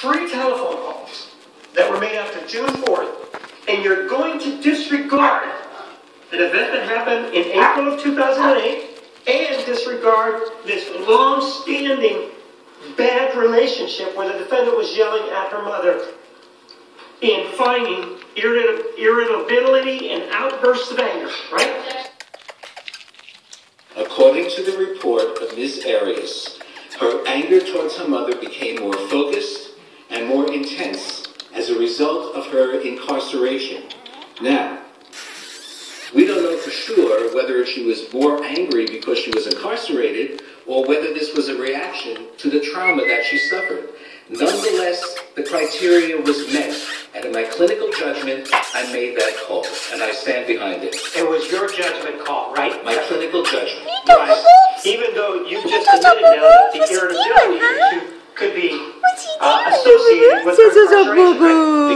3 telephone calls that were made after June 4th, and you're going to disregard an event that happened in April of 2008 and disregard this long-standing bad relationship where the defendant was yelling at her mother and finding irritability and outbursts of anger, right? According to the report of Ms. Arias, her anger towards her mother became more focused and more intense as a result of her incarceration. Now, we don't know for sure whether she was more angry because she was incarcerated or whether this was a reaction to the trauma that she suffered. Nonetheless, the criteria was met, and in my clinical judgment, I made that call, and I stand behind it. It was your judgment call, right? My clinical judgment. Right. Even though you just admitted now that the irritability issue could be associated with her incarceration, right?